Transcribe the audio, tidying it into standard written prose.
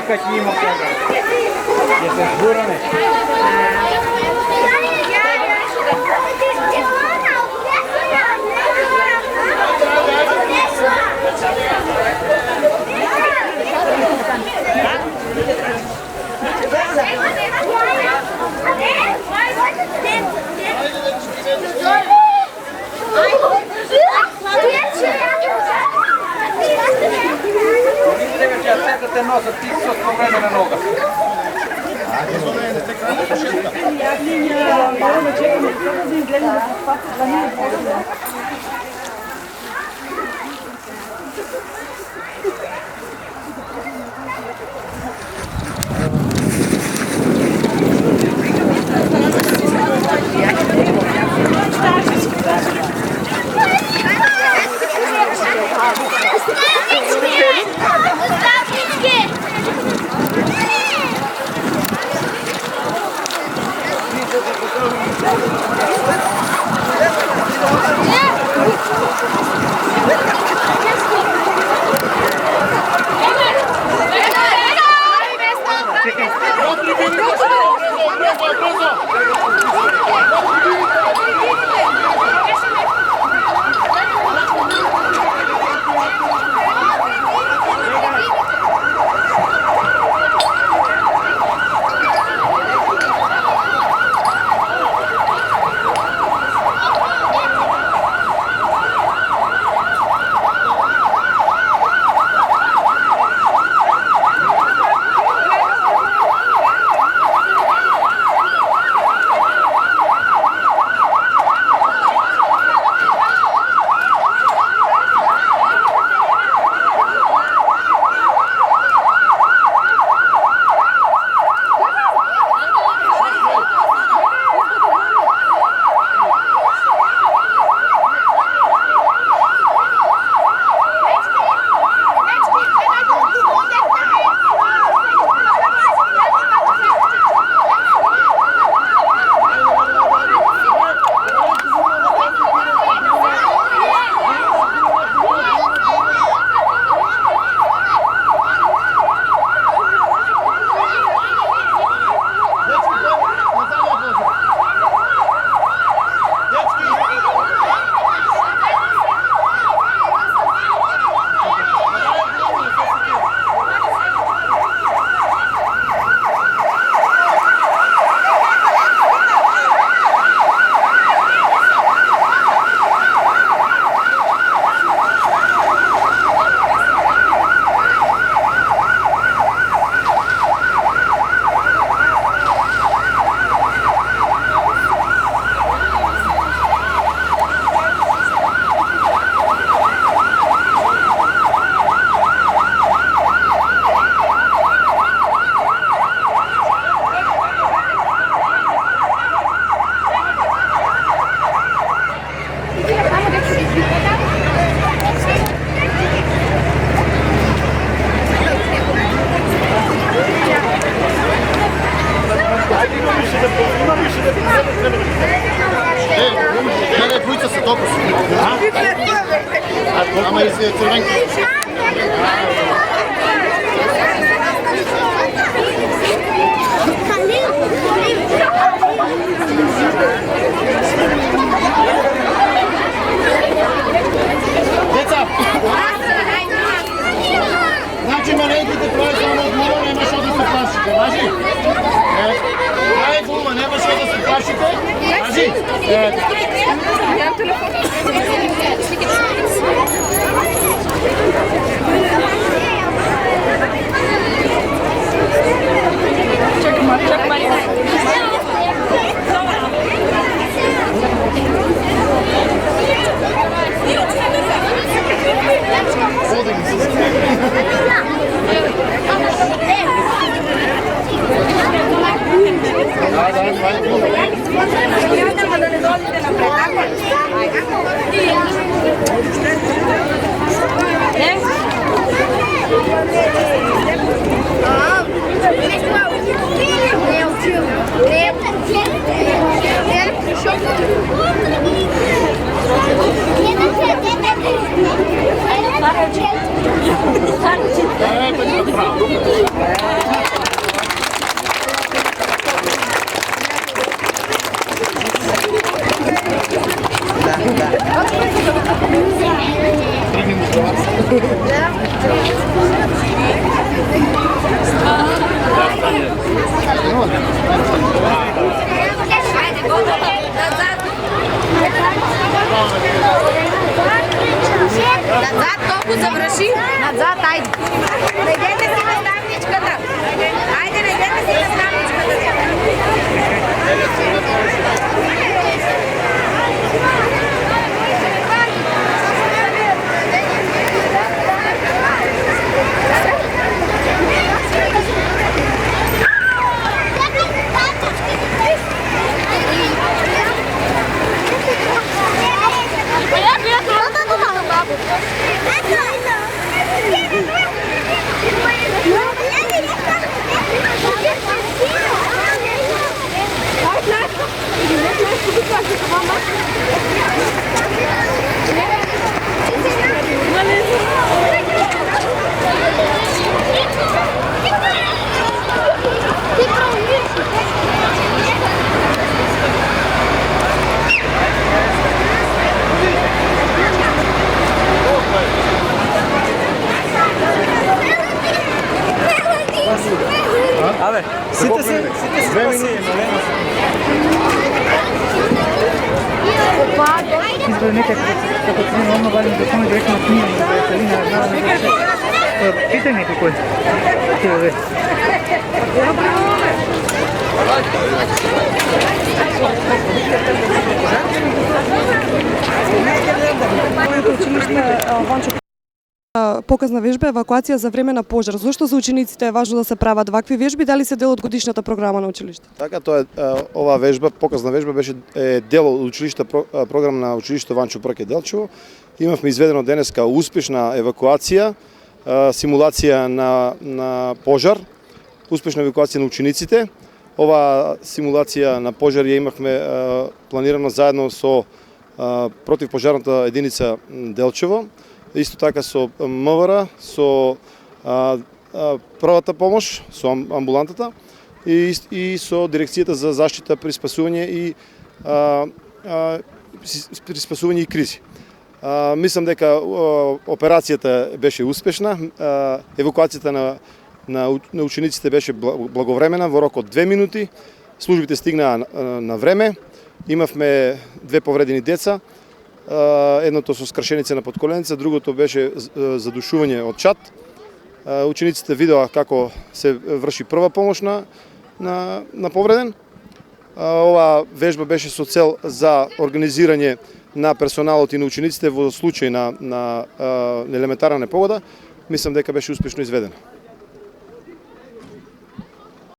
какие ему если с бурами. Да те носят тихо по време на нога. Ама и си цървенки. Деца! Значи маленьките прави само от мора, няма шо да се плашите, важи? Това е гума, няма шо да се плашите, важи? Thank you. Назад толкова завърши. Назад, айде. Найдете си наставничката. Айде, найдете си наставничката. Абе, сите се спаси. Извинете, като ти не много важно да сме директно снимаме, да се линия на питане какво е. Показна вежба евакуација за време на пожар. Зошто за учениците е важно да се прават вакви вежби? Дали се дел од годишната програма на училиштето? Така, тоа е оваа вежба, показна вежба беше дел од училишта програм на училиште Ванчо Прке Делчево. Имавме изведено денеска успешна евакуација, симулација на пожар, успешна евакуација на учениците. Оваа симулација на пожар ја имавме планирано заедно со противпожарната единица Делчево. Исто така со МВР, со првата помош, со амбулантата и со дирекцијата за заштита при спасување и кризи. Мислам дека операцијата беше успешна, евакуацијата на учениците беше благовремена во рок од 2 минути, службите стигнаа на време, имавме 2 повредени деца. Едното со скршеница на подколеница, другото беше задушување од чад. Учениците видоа како се врши прва помош на повреден. Оваа вежба беше со цел за организирање на персоналот и на учениците во случај на елементарна непогода. Мислам дека беше успешно изведена.